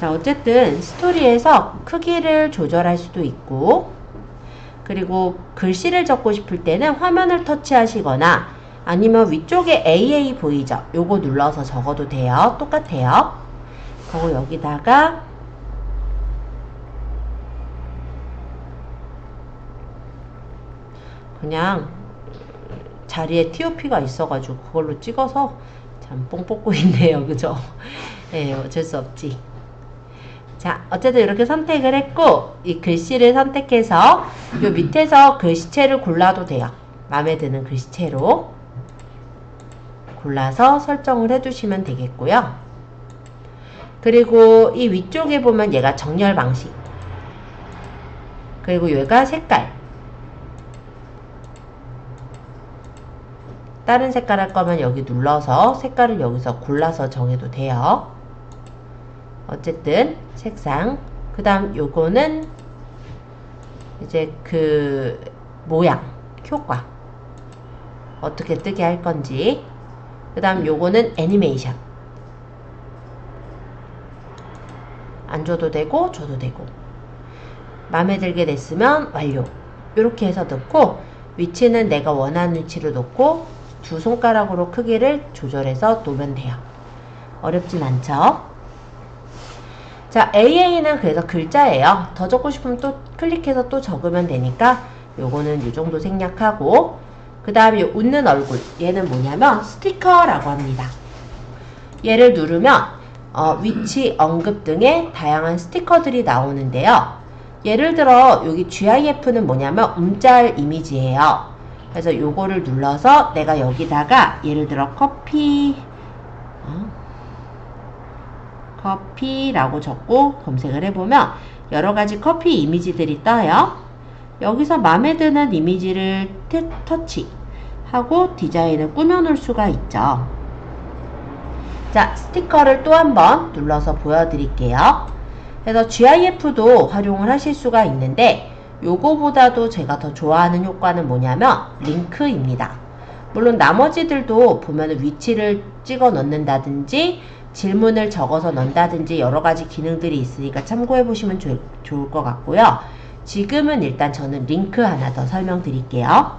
자, 어쨌든 스토리에서 크기를 조절할 수도 있고, 그리고 글씨를 적고 싶을 때는 화면을 터치하시거나 아니면 위쪽에 AA 보이죠? 요거 눌러서 적어도 돼요. 똑같아요. 그리고 여기다가 그냥 자리에 TOP가 있어가지고 그걸로 찍어서 참 뽕 뽑고 있네요. 그죠? 네, 어쩔 수 없지. 자, 어쨌든 이렇게 선택을 했고, 이 글씨를 선택해서 요 밑에서 글씨체를 골라도 돼요. 마음에 드는 글씨체로 골라서 설정을 해두시면 되겠고요. 그리고 이 위쪽에 보면 얘가 정렬 방식, 그리고 얘가 색깔, 다른 색깔 할 거면 여기 눌러서 색깔을 여기서 골라서 정해도 돼요. 어쨌든 색상, 그 다음 요거는 이제 그 모양, 효과 어떻게 뜨게 할 건지, 그 다음 요거는 애니메이션, 안 줘도 되고 줘도 되고, 마음에 들게 됐으면 완료. 이렇게 해서 넣고, 위치는 내가 원하는 위치로 놓고 두 손가락으로 크기를 조절해서 놓으면 돼요. 어렵진 않죠? 자, AA는 그래서 글자예요. 더 적고 싶으면 또 클릭해서 또 적으면 되니까 요거는 요 정도 생략하고, 그 다음에 웃는 얼굴, 얘는 뭐냐면 스티커라고 합니다. 얘를 누르면 위치, 언급 등의 다양한 스티커들이 나오는데요. 예를 들어 여기 GIF는 뭐냐면 움짤 이미지예요. 그래서 요거를 눌러서 내가 여기다가 예를 들어 커피라고 적고 검색을 해보면 여러가지 커피 이미지들이 떠요. 여기서 마음에 드는 이미지를 터치하고 디자인을 꾸며놓을 수가 있죠. 자, 스티커를 또 한번 눌러서 보여드릴게요. 그래서 GIF도 활용을 하실 수가 있는데, 요거보다도 제가 더 좋아하는 효과는 뭐냐면 링크입니다. 물론 나머지들도 보면 위치를 찍어 넣는다든지 질문을 적어서 넣는다든지 여러가지 기능들이 있으니까 참고해 보시면 좋을 것 같고요. 지금은 일단 저는 링크 하나 더 설명드릴게요.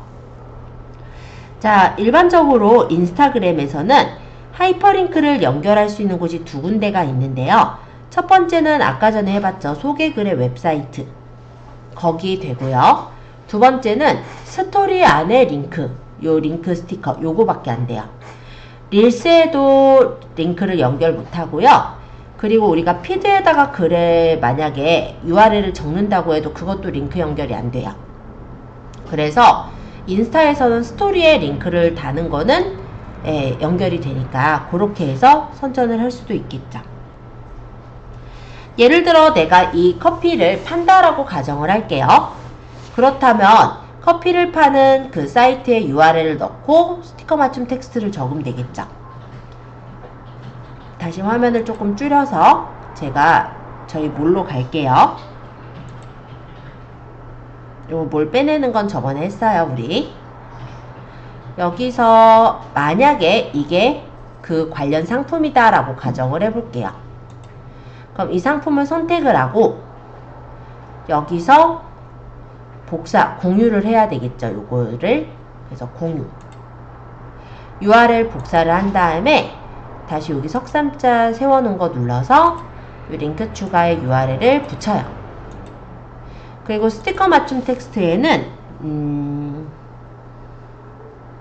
자, 일반적으로 인스타그램에서는 하이퍼링크를 연결할 수 있는 곳이 두 군데가 있는데요. 첫 번째는 아까 전에 해봤죠. 소개글의 웹사이트, 거기 되고요. 두 번째는 스토리 안에 링크, 요 링크 스티커, 요거밖에 안 돼요. 릴스에도 링크를 연결 못하고요. 그리고 우리가 피드에다가 글에 만약에 URL을 적는다고 해도 그것도 링크 연결이 안 돼요. 그래서 인스타에서는 스토리에 링크를 다는 거는 연결이 되니까 그렇게 해서 선전을 할 수도 있겠죠. 예를 들어 내가 이 커피를 판다라고 가정을 할게요. 그렇다면 커피를 파는 그 사이트에 URL을 넣고 스티커 맞춤 텍스트를 적으면 되겠죠. 다시 화면을 조금 줄여서 제가 저희 몰로 갈게요. 요 몰 빼내는 건 저번에 했어요, 우리. 여기서 만약에 이게 그 관련 상품이다 라고 가정을 해볼게요. 그럼 이 상품을 선택을 하고 여기서 공유를 해야 되겠죠. 요거를 그래서 공유 URL 복사를 한 다음에 다시 여기 석삼자 세워놓은 거 눌러서 이 링크 추가의 URL을 붙여요. 그리고 스티커 맞춤 텍스트에는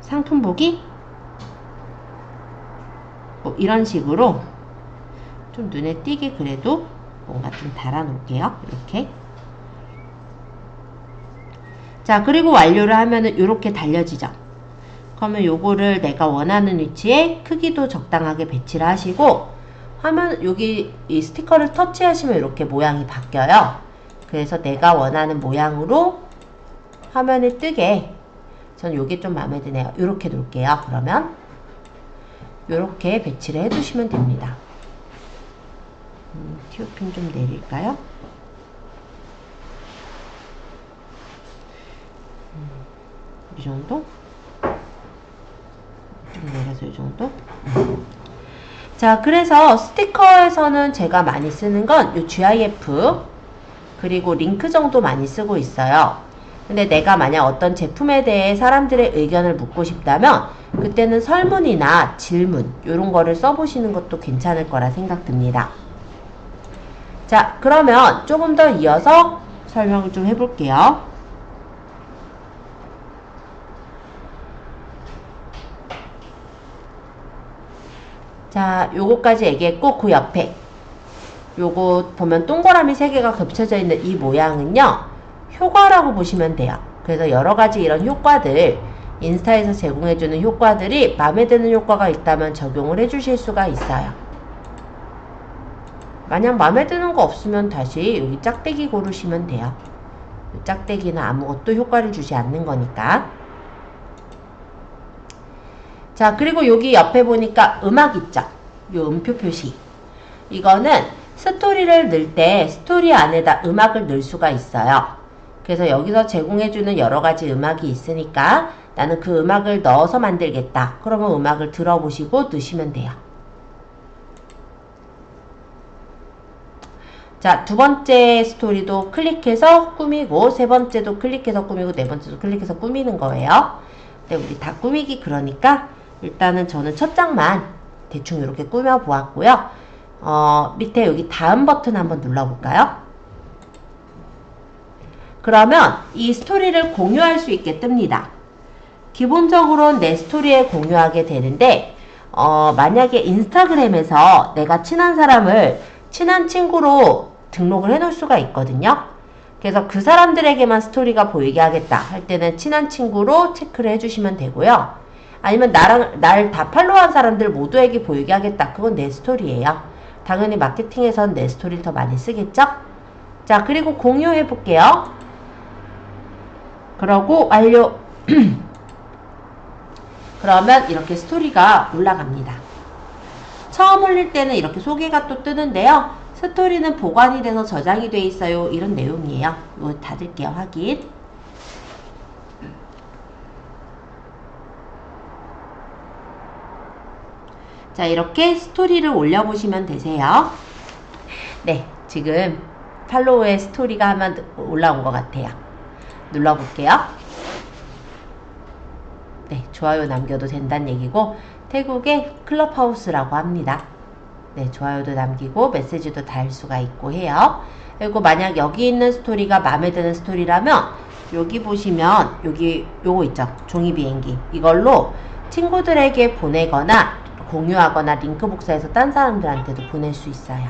상품 보기? 뭐 이런 식으로 좀 눈에 띄게 그래도 뭔가 좀 달아 놓을게요. 이렇게. 자, 그리고 완료를 하면은 이렇게 달려지죠. 그러면 요거를 내가 원하는 위치에 크기도 적당하게 배치를 하시고, 화면 여기 이 스티커를 터치하시면 이렇게 모양이 바뀌어요. 그래서 내가 원하는 모양으로 화면에 뜨게, 전 요게 좀 마음에 드네요. 요렇게 놓을게요. 그러면 요렇게 배치를 해두시면 됩니다. TOP 좀 내릴까요? 이 정도? 좀 내려서 이 정도? 자, 그래서 스티커에서는 제가 많이 쓰는 건 이 GIF 그리고 링크 정도 많이 쓰고 있어요. 근데 내가 만약 어떤 제품에 대해 사람들의 의견을 묻고 싶다면 그때는 설문이나 질문 이런 거를 써보시는 것도 괜찮을 거라 생각됩니다. 자, 그러면 조금 더 이어서 설명을 좀 해볼게요. 자, 요거까지 얘기했고 그 옆에 요거 보면 동그라미 3개가 겹쳐져 있는 이 모양은요, 효과라고 보시면 돼요. 그래서 여러가지 이런 효과들, 인스타에서 제공해주는 효과들이 마음에 드는 효과가 있다면 적용을 해주실 수가 있어요. 만약 마음에 드는 거 없으면 다시 여기 짝대기 고르시면 돼요. 짝대기는 아무것도 효과를 주지 않는 거니까. 자, 그리고 여기 옆에 보니까 음악 있죠? 요 음표 표시. 이거는 스토리를 넣을 때 스토리 안에다 음악을 넣을 수가 있어요. 그래서 여기서 제공해주는 여러가지 음악이 있으니까 나는 그 음악을 넣어서 만들겠다. 그러면 음악을 들어보시고 넣으시면 돼요. 자, 두 번째 스토리도 클릭해서 꾸미고, 세 번째도 클릭해서 꾸미고, 네 번째도 클릭해서 꾸미는 거예요. 근데 우리 다 꾸미기 그러니까 일단은 저는 첫 장만 대충 이렇게 꾸며 보았고요. 밑에 여기 다음 버튼 한번 눌러볼까요? 그러면 이 스토리를 공유할 수 있게 뜹니다. 기본적으로 내 스토리에 공유하게 되는데, 만약에 인스타그램에서 내가 친한 사람을 친한 친구로 등록을 해 놓을 수가 있거든요. 그래서 그 사람들에게만 스토리가 보이게 하겠다 할 때는 친한 친구로 체크를 해주시면 되고요. 아니면 날 다 팔로우한 사람들 모두에게 보이게 하겠다. 그건 내 스토리예요. 당연히 마케팅에선 내 스토리를 더 많이 쓰겠죠? 자, 그리고 공유해 볼게요. 그러고 완료. 그러면 이렇게 스토리가 올라갑니다. 처음 올릴 때는 이렇게 소개가 또 뜨는데요. 스토리는 보관이 돼서 저장이 돼 있어요. 이런 내용이에요. 이거 닫을게요. 확인. 자, 이렇게 스토리를 올려보시면 되세요. 네, 지금 팔로우의 스토리가 한번 올라온 것 같아요. 눌러볼게요. 네, 좋아요 남겨도 된다는 얘기고 태국의 클럽하우스라고 합니다. 네, 좋아요도 남기고 메시지도 달 수가 있고 해요. 그리고 만약 여기 있는 스토리가 마음에 드는 스토리라면 여기 보시면 여기 요거 있죠? 종이 비행기. 이걸로 친구들에게 보내거나 공유하거나 링크 복사해서 딴 사람들한테도 보낼 수 있어요.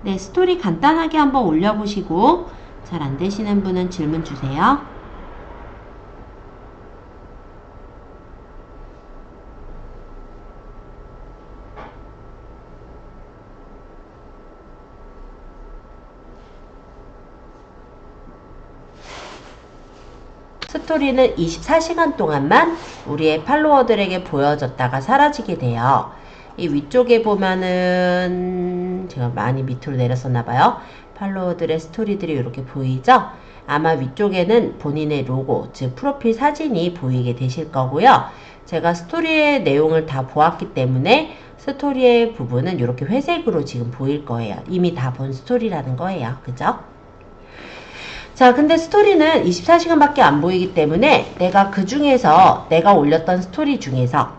네, 스토리 간단하게 한번 올려보시고 잘 안되시는 분은 질문 주세요. 스토리는 24시간 동안만 우리의 팔로워들에게 보여졌다가 사라지게 돼요. 이 위쪽에 보면은 제가 많이 밑으로 내렸었나봐요. 팔로워들의 스토리들이 이렇게 보이죠? 아마 위쪽에는 본인의 로고, 즉 프로필 사진이 보이게 되실 거고요. 제가 스토리의 내용을 다 보았기 때문에 스토리의 부분은 이렇게 회색으로 지금 보일 거예요. 이미 다 본 스토리라는 거예요. 그죠? 자, 근데 스토리는 24시간밖에 안 보이기 때문에 내가 그 중에서 내가 올렸던 스토리 중에서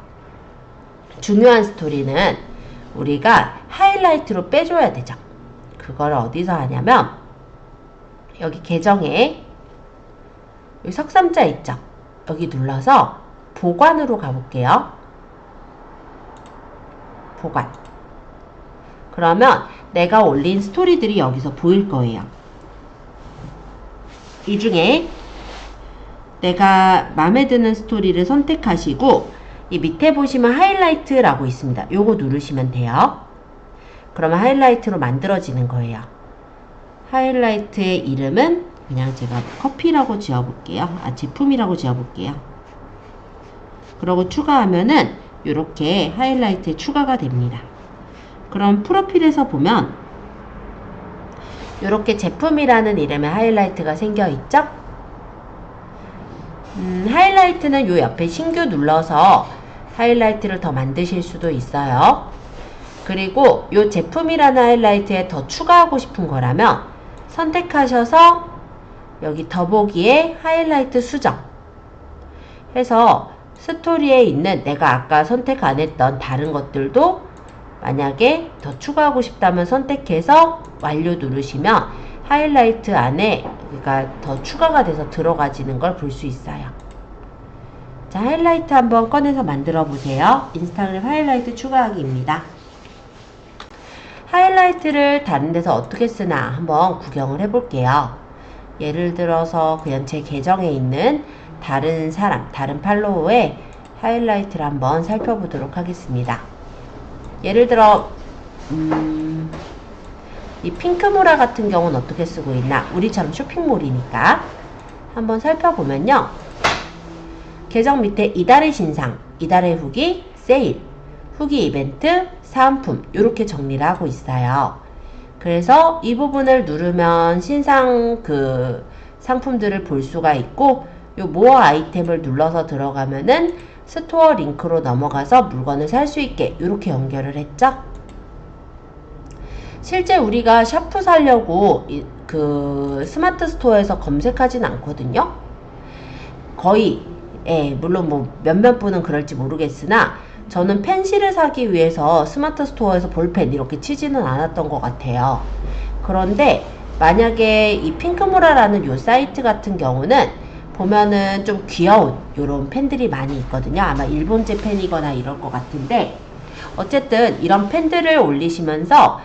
중요한 스토리는 우리가 하이라이트로 빼줘야 되죠. 그걸 어디서 하냐면 여기 계정에 여기 석삼자 있죠. 여기 눌러서 보관으로 가볼게요. 보관. 그러면 내가 올린 스토리들이 여기서 보일 거예요. 이 중에 내가 마음에 드는 스토리를 선택하시고 이 밑에 보시면 하이라이트라고 있습니다. 요거 누르시면 돼요. 그러면 하이라이트로 만들어지는 거예요. 하이라이트의 이름은 그냥 제가 커피라고 지어볼게요. 제품이라고 지어볼게요. 그러고 추가하면은 이렇게 하이라이트에 추가가 됩니다. 그럼 프로필에서 보면 이렇게 제품이라는 이름의 하이라이트가 생겨 있죠? 하이라이트는 요 옆에 신규 눌러서 하이라이트를 더 만드실 수도 있어요. 그리고 요 제품이라는 하이라이트에 더 추가하고 싶은 거라면 선택하셔서 여기 더보기에 하이라이트 수정 해서 스토리에 있는 내가 아까 선택 안 했던 다른 것들도 만약에 더 추가하고 싶다면 선택해서 완료 누르시면 하이라이트 안에 그러니까 더 추가가 돼서 들어가지는 걸 볼 수 있어요. 자, 하이라이트 한번 꺼내서 만들어 보세요. 인스타그램 하이라이트 추가하기입니다. 하이라이트를 다른 데서 어떻게 쓰나 한번 구경을 해 볼게요. 예를 들어서 그냥 제 계정에 있는 다른 사람, 다른 팔로워의 하이라이트를 한번 살펴보도록 하겠습니다. 예를 들어 이 핑크모라 같은 경우는 어떻게 쓰고 있나? 우리처럼 쇼핑몰이니까 한번 살펴보면요. 계정 밑에 이달의 신상, 이달의 후기, 세일, 후기 이벤트, 사은품 이렇게 정리를 하고 있어요. 그래서 이 부분을 누르면 신상 그 상품들을 볼 수가 있고 요 모어 아이템을 눌러서 들어가면은 스토어 링크로 넘어가서 물건을 살 수 있게 이렇게 연결을 했죠. 실제 우리가 샤프 사려고 그 스마트 스토어에서 검색하진 않거든요. 거의 물론 뭐 몇몇 분은 그럴지 모르겠으나 저는 펜실을 사기 위해서 스마트 스토어에서 볼펜 이렇게 치지는 않았던 것 같아요. 그런데 만약에 이 핑크모라라는 요 사이트 같은 경우는 보면은 좀 귀여운 요런 펜들이 많이 있거든요. 아마 일본제 펜이거나 이럴 것 같은데 어쨌든 이런 펜들을 올리시면서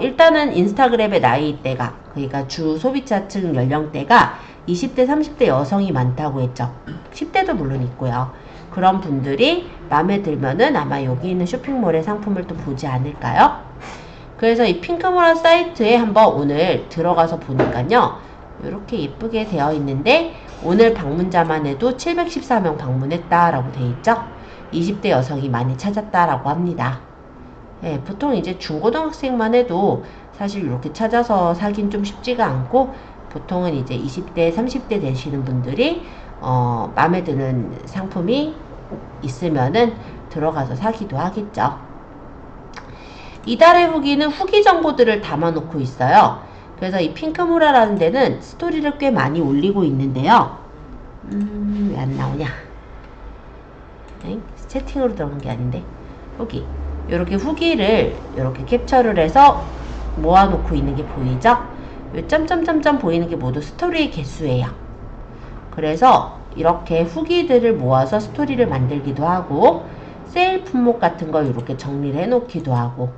일단은 인스타그램의 나이대가 그러니까 주 소비자층 연령대가 20대 30대 여성이 많다고 했죠. 10대도 물론 있고요. 그런 분들이 마음에 들면은 아마 여기 있는 쇼핑몰의 상품을 또 보지 않을까요? 그래서 이 핑크모라 사이트에 한번 오늘 들어가서 보니까요. 이렇게 예쁘게 되어 있는데 오늘 방문자만 해도 714명 방문했다라고 되어 있죠. 20대 여성이 많이 찾았다라고 합니다. 예, 보통 이제 중고등학생만 해도 사실 이렇게 찾아서 사긴 좀 쉽지가 않고 보통은 이제 20대, 30대 되시는 분들이 마음에 드는 상품이 있으면은 들어가서 사기도 하겠죠. 이달의 후기는 후기 정보들을 담아놓고 있어요. 그래서 이 핑크모라라는 데는 스토리를 꽤 많이 올리고 있는데요. 왜 안 나오냐? 채팅으로 들어간 게 아닌데. 후기. 이렇게 후기를 이렇게 캡처를 해서 모아놓고 있는 게 보이죠? 요 점점점점 보이는 게 모두 스토리의 개수예요. 그래서 이렇게 후기들을 모아서 스토리를 만들기도 하고 세일 품목 같은 걸 이렇게 정리를 해 놓기도 하고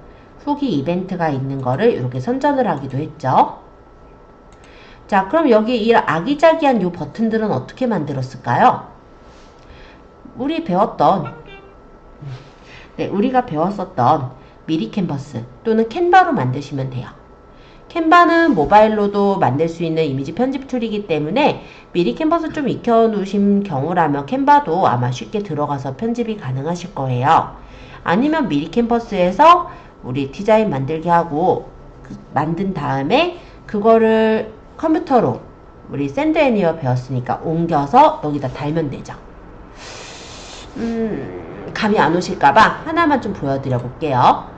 후기 이벤트가 있는 거를 이렇게 선전을 하기도 했죠. 자, 그럼 여기 이 아기자기한 요 버튼들은 어떻게 만들었을까요? 우리가 배웠었던 미리 캔버스 또는 캔바로 만드시면 돼요. 캔바는 모바일로도 만들 수 있는 이미지 편집 툴이기 때문에 미리 캔버스 좀 익혀 놓으신 경우라면 캔바도 아마 쉽게 들어가서 편집이 가능하실 거예요. 아니면 미리 캔버스에서 우리 디자인 만들기 하고 만든 다음에 그거를 컴퓨터로 우리 샌드 애니어 배웠으니까 옮겨서 여기다 달면 되죠. 감이 안 오실까봐 하나만 좀 보여드려 볼게요.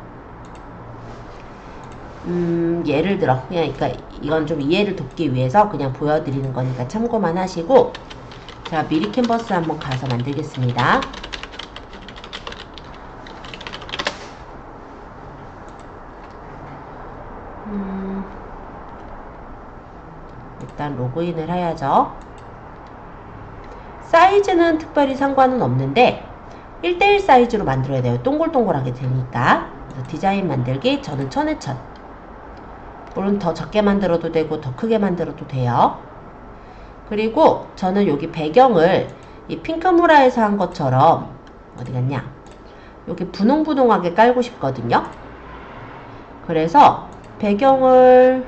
예를 들어 그러니까 이건 좀 이해를 돕기 위해서 그냥 보여드리는 거니까 참고만 하시고 자, 미리 캔버스 한번 가서 만들겠습니다. 일단 로그인을 해야죠. 사이즈는 특별히 상관은 없는데 1:1 사이즈로 만들어야 돼요. 동글동글하게 되니까. 그래서 디자인 만들기 저는 1000에1000. 물론 더 적게 만들어도 되고 더 크게 만들어도 돼요. 그리고 저는 여기 배경을 이 핑크무라에서 한 것처럼 어디 갔냐? 여기 분홍분홍하게 깔고 싶거든요. 그래서 배경이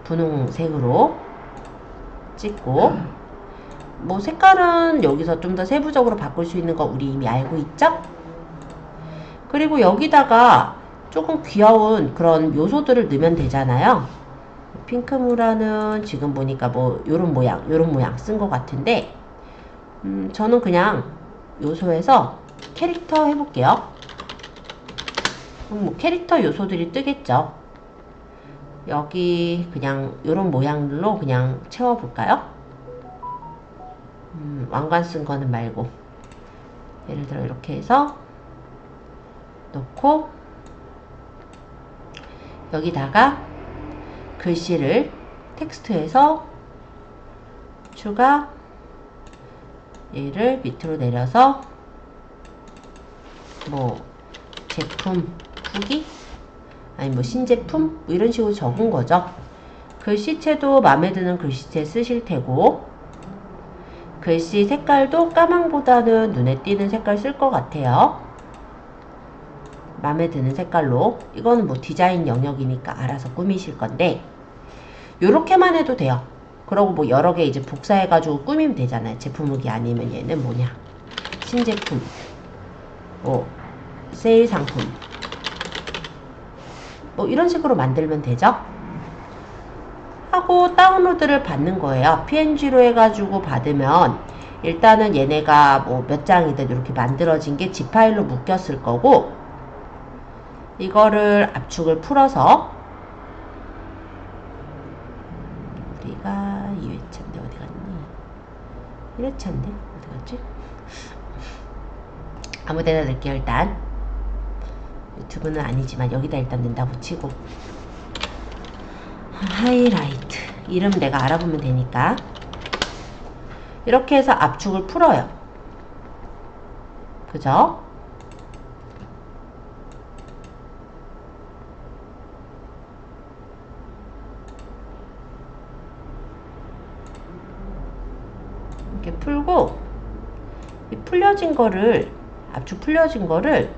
분홍색으로 찍고 뭐 색깔은 여기서 좀 더 세부적으로 바꿀 수 있는 거 우리 이미 알고 있죠? 그리고 여기다가 조금 귀여운 그런 요소들을 넣으면 되잖아요. 핑크무라는 지금 보니까 뭐 요런 모양 쓴 것 같은데 저는 그냥 요소에서 캐릭터 해볼게요. 뭐 캐릭터 요소들이 뜨겠죠. 여기 그냥 요런 모양들로 그냥 채워볼까요? 왕관 쓴 거는 말고 예를 들어 이렇게 해서 놓고 여기다가 글씨를 텍스트에서 추가 얘를 밑으로 내려서 뭐 제품 후기 아니 뭐 신제품 뭐 이런 식으로 적은 거죠. 글씨체도 마음에 드는 글씨체 쓰실 테고 글씨 색깔도 까망보다는 눈에 띄는 색깔 쓸 것 같아요. 마음에 드는 색깔로. 이거는 뭐 디자인 영역이니까 알아서 꾸미실 건데 요렇게만 해도 돼요. 그러고 뭐 여러 개 이제 복사해가지고 꾸미면 되잖아요. 제품 후기 아니면 얘는 뭐냐 신제품 뭐 세일 상품 뭐 이런 식으로 만들면 되죠. 하고 다운로드를 받는 거예요. PNG로 해가지고 받으면 일단은 얘네가 뭐 몇 장이든 이렇게 만들어진 게 zip 파일로 묶였을 거고 이거를 압축을 풀어서 우리가 2회차인데 어디 갔니? 1회차인데 어디 갔지? 아무데나 넣을게요. 일단 유튜브는 아니지만 여기다 일단 넣는다고 치고 하이라이트 이름 내가 알아보면 되니까 이렇게 해서 압축을 풀어요. 그죠? 이렇게 풀고 이 풀려진 거를 압축 풀려진 거를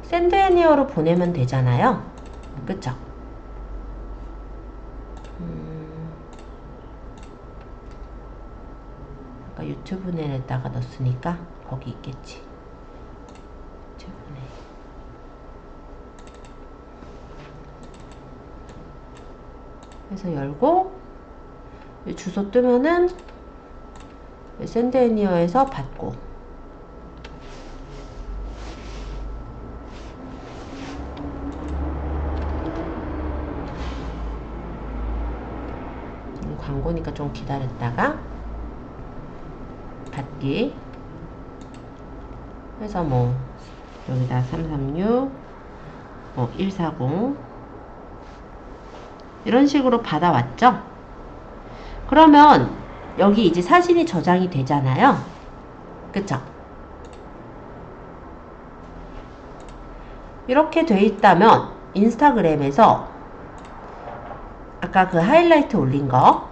샌드애니어로 보내면 되잖아요. 그쵸? 아까 유튜브넷에다가 넣었으니까 거기 있겠지. 유튜브넷. 그래서 열고 이 주소 뜨면은 샌드애니어에서 받고 광고니까 좀 기다렸다가 받기 해서 뭐 여기다 336 뭐 140 이런 식으로 받아왔죠. 그러면 여기 이제 사진이 저장이 되잖아요. 그쵸? 이렇게 돼 있다면 인스타그램에서 아까 그 하이라이트 올린 거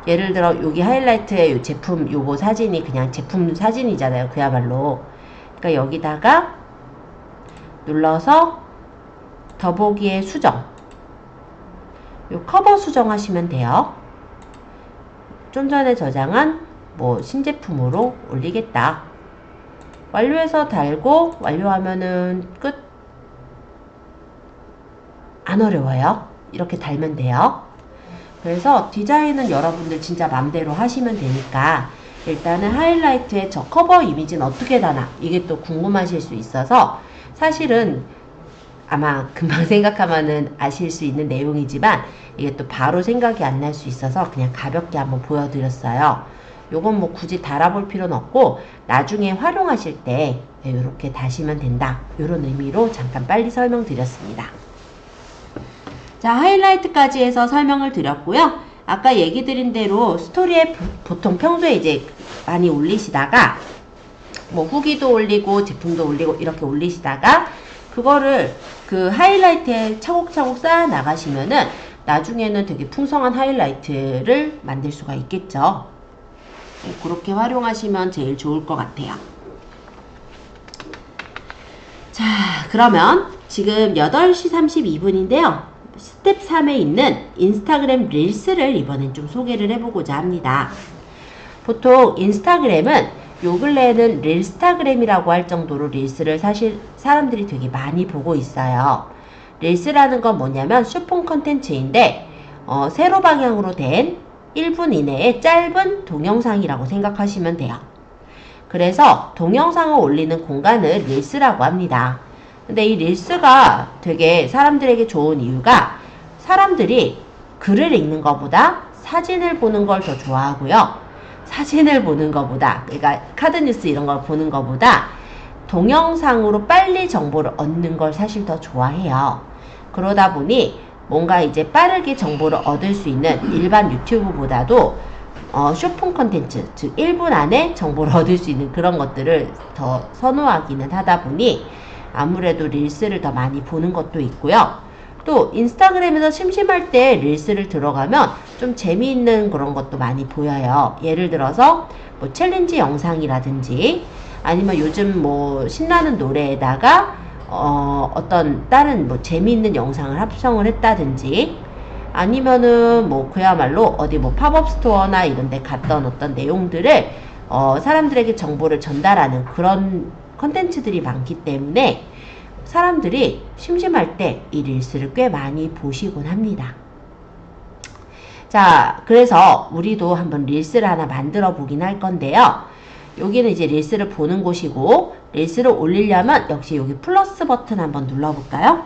예를 들어 여기 하이라이트에 요 제품 요거 사진이 그냥 제품 사진이잖아요. 그야말로. 그러니까 여기다가 눌러서 더보기에 수정 요 커버 수정하시면 돼요. 좀 전에 저장한 뭐 신제품으로 올리겠다. 완료해서 달고 완료하면은 끝. 안 어려워요. 이렇게 달면 돼요. 그래서 디자인은 여러분들 진짜 맘대로 하시면 되니까 일단은 하이라이트에 저 커버 이미지는 어떻게 다나 이게 또 궁금하실 수 있어서 사실은 아마 금방 생각하면은 아실 수 있는 내용이지만 이게 또 바로 생각이 안 날 수 있어서 그냥 가볍게 한번 보여드렸어요. 요건 뭐 굳이 달아볼 필요는 없고 나중에 활용하실 때 이렇게 다시면 된다. 이런 의미로 잠깐 빨리 설명드렸습니다. 자, 하이라이트까지 해서 설명을 드렸고요. 아까 얘기 드린 대로 스토리에 보통 평소에 이제 많이 올리시다가 뭐 후기도 올리고 제품도 올리고 이렇게 올리시다가 그거를 그 하이라이트에 차곡차곡 쌓아 나가시면은 나중에는 되게 풍성한 하이라이트를 만들 수가 있겠죠. 그렇게 활용하시면 제일 좋을 것 같아요. 자, 그러면 지금 8시 32분인데요. 스텝 3에 있는 인스타그램 릴스를 이번엔 좀 소개를 해보고자 합니다. 보통 인스타그램은 요 근래에는 릴스타그램이라고 할 정도로 릴스를 사실 사람들이 되게 많이 보고 있어요. 릴스라는 건 뭐냐면 슈폰 컨텐츠인데 세로 방향으로 된 1분 이내의 짧은 동영상이라고 생각하시면 돼요. 그래서 동영상을 올리는 공간을 릴스라고 합니다. 근데 이 릴스가 되게 사람들에게 좋은 이유가 사람들이 글을 읽는 것보다 사진을 보는 걸 더 좋아하고요. 사진을 보는 것보다, 그러니까 카드뉴스 이런 걸 보는 것보다 동영상으로 빨리 정보를 얻는 걸 사실 더 좋아해요. 그러다 보니 뭔가 이제 빠르게 정보를 얻을 수 있는 일반 유튜브보다도 쇼폰 컨텐츠, 즉 1분 안에 정보를 얻을 수 있는 그런 것들을 더 선호하기는 하다 보니 아무래도 릴스를 더 많이 보는 것도 있고요. 또 인스타그램에서 심심할 때 릴스를 들어가면 좀 재미있는 그런 것도 많이 보여요. 예를 들어서 뭐 챌린지 영상이라든지 아니면 요즘 뭐 신나는 노래에다가 어떤 다른 뭐 재미있는 영상을 합성을 했다든지 아니면은 뭐 그야말로 어디 뭐 팝업 스토어나 이런 데 갔던 어떤 내용들을 사람들에게 정보를 전달하는 그런 컨텐츠들이 많기 때문에 사람들이 심심할 때 이 릴스를 꽤 많이 보시곤 합니다. 자, 그래서 우리도 한번 릴스를 하나 만들어 보긴 할 건데요. 여기는 이제 릴스를 보는 곳이고 릴스를 올리려면 역시 여기 플러스 버튼 한번 눌러볼까요?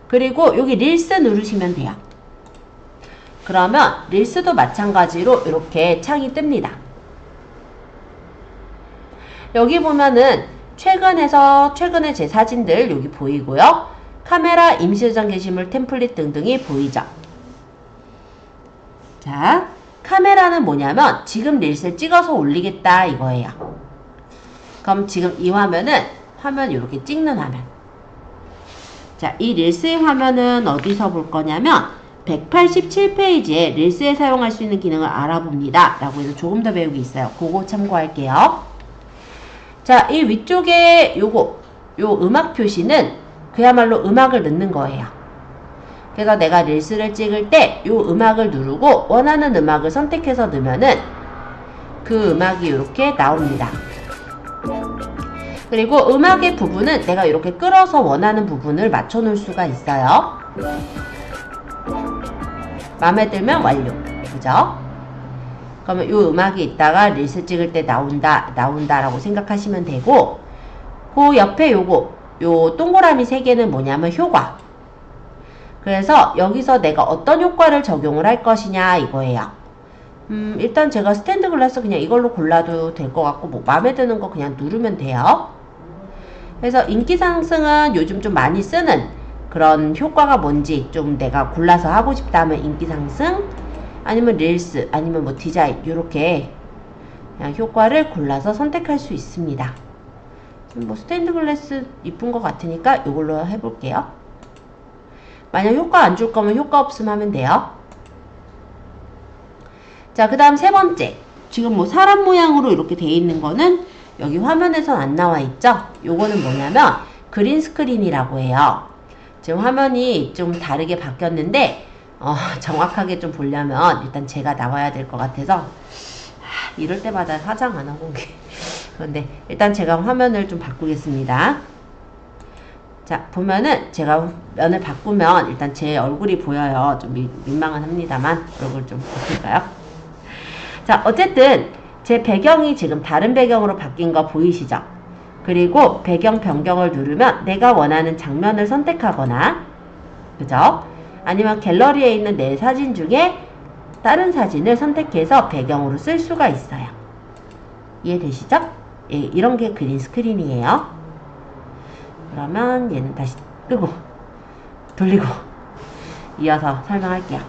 그리고 여기 릴스 누르시면 돼요. 그러면 릴스도 마찬가지로 이렇게 창이 뜹니다. 여기 보면은 최근에 제 사진들 여기 보이고요. 카메라, 임시 저장 게시물, 템플릿 등등이 보이죠. 자, 카메라는 뭐냐면 지금 릴스를 찍어서 올리겠다 이거예요. 그럼 지금 이 화면은 화면 이렇게 찍는 화면. 자, 이 릴스의 화면은 어디서 볼 거냐면 187페이지에 릴스에 사용할 수 있는 기능을 알아봅니다 라고 해서 조금 더 배우기 있어요. 그거 참고할게요. 자, 이 위쪽에 요 음악 표시는 그야말로 음악을 넣는 거예요. 그래서 내가 릴스를 찍을 때 요 음악을 누르고 원하는 음악을 선택해서 넣으면은 그 음악이 이렇게 나옵니다. 그리고 음악의 부분은 내가 이렇게 끌어서 원하는 부분을 맞춰 놓을 수가 있어요. 마음에 들면 완료. 그죠? 그러면 이 음악이 있다가 릴스 찍을 때 나온다라고 생각하시면 되고, 그 옆에 요 동그라미 3개는 뭐냐면 효과. 그래서 여기서 내가 어떤 효과를 적용을 할 것이냐 이거예요. 일단 제가 스탠드 글라스 그냥 이걸로 골라도 될 것 같고, 뭐 마음에 드는 거 그냥 누르면 돼요. 그래서 인기 상승은 요즘 좀 많이 쓰는 그런 효과가 뭔지 좀 내가 골라서 하고 싶다면 인기 상승, 아니면 릴스, 아니면 뭐 디자인, 요렇게 그냥 효과를 골라서 선택할 수 있습니다. 뭐 스테인드 글래스 이쁜 것 같으니까 이걸로 해볼게요. 만약 효과 안 줄 거면 효과 없음 하면 돼요. 자, 그 다음 3번째. 지금 뭐 사람 모양으로 이렇게 돼 있는 거는 여기 화면에선 안 나와 있죠? 요거는 뭐냐면 그린 스크린이라고 해요. 지금 화면이 좀 다르게 바뀌었는데 정확하게 좀 보려면 일단 제가 나와야 될 것 같아서 이럴 때마다 화장 안 하고 그런데 일단 제가 화면을 좀 바꾸겠습니다. 자, 보면은 제가 면을 바꾸면 일단 제 얼굴이 보여요. 좀 민망은 합니다만 얼굴 좀 바꿀까요? 자, 어쨌든 제 배경이 지금 다른 배경으로 바뀐 거 보이시죠? 그리고 배경 변경을 누르면 내가 원하는 장면을 선택하거나, 그죠? 아니면 갤러리에 있는 내 사진 중에 다른 사진을 선택해서 배경으로 쓸 수가 있어요. 이해되시죠? 예, 이런 게 그린 스크린이에요. 그러면 얘는 다시 끄고 돌리고 이어서 설명할게요.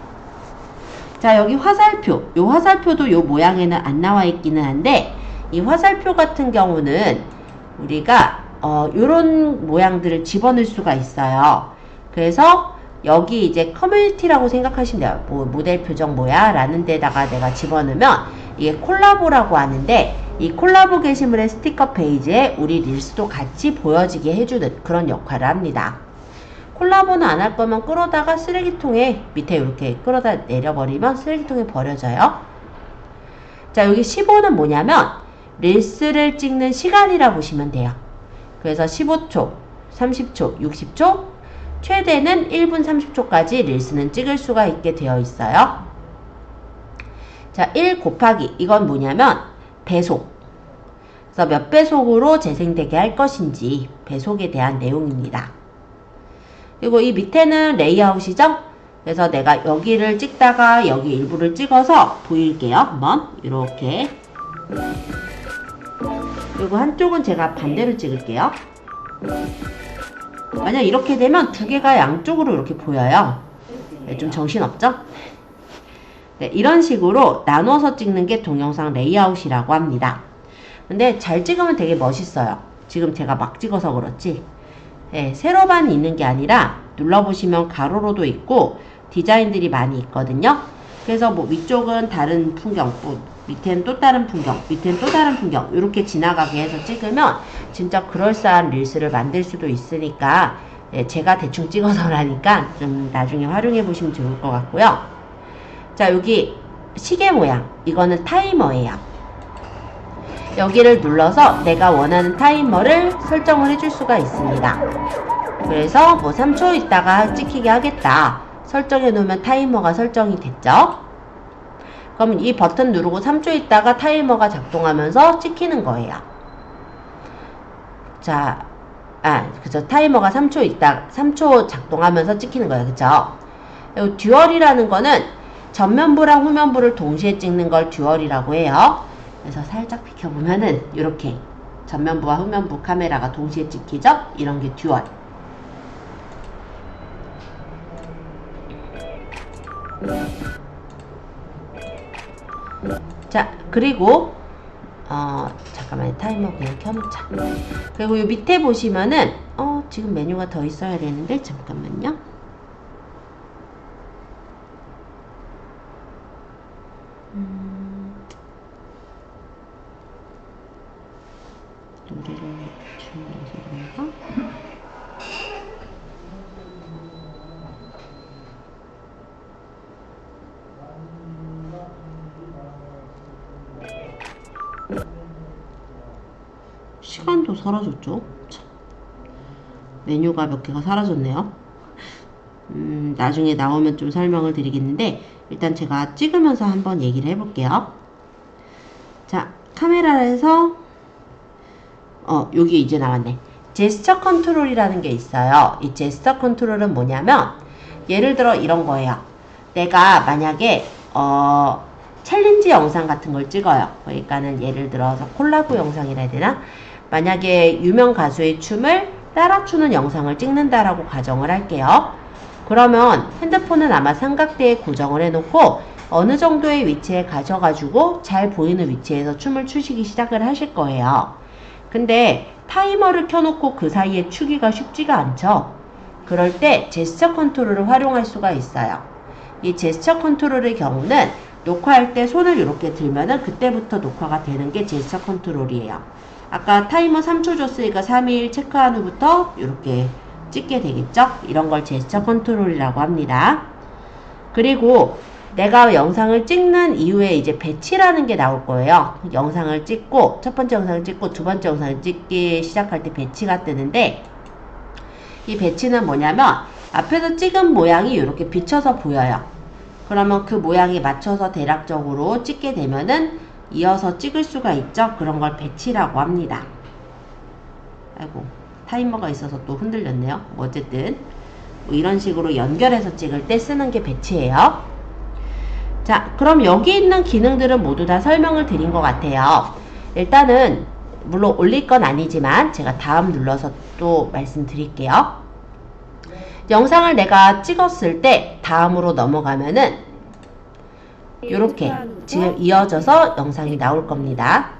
자, 여기 화살표. 요 화살표도 요 모양에는 안 나와 있기는 한데, 이 화살표 같은 경우는 우리가 요런 모양들을 집어넣을 수가 있어요. 그래서 여기 이제 커뮤니티라고 생각하시면 돼요. 뭐 모델 표정 뭐야? 라는 데다가 내가 집어넣으면 이게 콜라보라고 하는데, 이 콜라보 게시물의 스티커 페이지에 우리 릴스도 같이 보여지게 해주는 그런 역할을 합니다. 콜라보는 안 할 거면 끌어다가 쓰레기통에 밑에 이렇게 끌어다 내려버리면 쓰레기통에 버려져요. 자, 여기 15는 뭐냐면 릴스를 찍는 시간이라 보시면 돼요. 그래서 15초, 30초, 60초, 최대는 1분 30초까지 릴스는 찍을 수가 있게 되어 있어요. 자, 1 곱하기 이건 뭐냐면 배속. 그래서 몇 배속으로 재생되게 할 것인지 배속에 대한 내용입니다. 그리고 이 밑에는 레이아웃이죠. 그래서 내가 여기를 찍다가 여기 일부를 찍어서 보일게요. 한번 이렇게. 그리고 한쪽은 제가 반대로 찍을게요. 만약 이렇게 되면 두 개가 양쪽으로 이렇게 보여요. 네, 좀 정신없죠? 네, 이런 식으로 나눠서 찍는 게 동영상 레이아웃이라고 합니다. 근데 잘 찍으면 되게 멋있어요. 지금 제가 막 찍어서 그렇지. 네, 세로만 있는 게 아니라 눌러보시면 가로로도 있고 디자인들이 많이 있거든요. 그래서 뭐 위쪽은 다른 풍경, 뭐 밑에는 또 다른 풍경, 밑에는 또 다른 풍경 이렇게 지나가게 해서 찍으면 진짜 그럴싸한 릴스를 만들 수도 있으니까 네, 제가 대충 찍어서라니까 좀 나중에 활용해 보시면 좋을 것 같고요. 자, 여기 시계 모양 이거는 타이머예요. 여기를 눌러서 내가 원하는 타이머를 설정을 해줄 수가 있습니다. 그래서 뭐 3초 있다가 찍히게 하겠다 설정해 놓으면 타이머가 설정이 됐죠. 그럼 이 버튼 누르고 3초 있다가 타이머가 작동하면서 찍히는 거예요. 자, 그죠. 타이머가 3초 작동하면서 찍히는 거예요. 그죠. 그리고 듀얼이라는 거는 전면부랑 후면부를 동시에 찍는 걸 듀얼이라고 해요. 그래서 살짝 비켜보면은 이렇게 전면부와 후면부 카메라가 동시에 찍히죠? 이런 게 듀얼. 자, 그리고 잠깐만요. 타이머 그냥 켜놓자. 그리고 이 밑에 보시면은 지금 메뉴가 더 있어야 되는데 잠깐만요. 노래를 줄여서 그런가? 시간도 사라졌죠? 참. 메뉴가 몇 개가 사라졌네요. 나중에 나오면 좀 설명을 드리겠는데 일단 제가 찍으면서 한번 얘기를 해볼게요. 자, 카메라에서 여기 이제 나왔네. 제스처 컨트롤이라는 게 있어요. 이 제스처 컨트롤은 뭐냐면 예를 들어 이런 거예요. 내가 만약에 챌린지 영상 같은 걸 찍어요. 그러니까는 예를 들어서 콜라보 영상이라 해야 되나? 만약에 유명 가수의 춤을 따라 추는 영상을 찍는다라고 가정을 할게요. 그러면 핸드폰은 아마 삼각대에 고정을 해놓고 어느 정도의 위치에 가셔가지고 잘 보이는 위치에서 춤을 추시기 시작을 하실 거예요. 근데 타이머를 켜놓고 그 사이에 추기가 쉽지가 않죠. 그럴 때 제스처 컨트롤을 활용할 수가 있어요. 이 제스처 컨트롤의 경우는 녹화할 때 손을 이렇게 들면은 그때부터 녹화가 되는 게 제스처 컨트롤이에요. 아까 타이머 3초 줬으니까 3일 체크한 후부터 이렇게 찍게 되겠죠? 이런 걸 제스처 컨트롤이라고 합니다. 그리고 내가 영상을 찍는 이후에 이제 배치라는 게 나올 거예요. 영상을 찍고 첫 번째 영상을 찍고 두 번째 영상을 찍기 시작할 때 배치가 뜨는데 이 배치는 뭐냐면 앞에서 찍은 모양이 이렇게 비춰서 보여요. 그러면 그 모양에 맞춰서 대략적으로 찍게 되면은 이어서 찍을 수가 있죠. 그런 걸 배치라고 합니다. 아이고 타이머가 있어서 또 흔들렸네요. 뭐 어쨌든 뭐 이런 식으로 연결해서 찍을 때 쓰는 게 배치예요. 자, 그럼 여기 있는 기능들은 모두 다 설명을 드린 것 같아요. 일단은 물론 올릴 건 아니지만 제가 다음 눌러서 또 말씀드릴게요. 영상을 내가 찍었을 때 다음으로 넘어가면은 이렇게 지금 이어져서 영상이 나올 겁니다.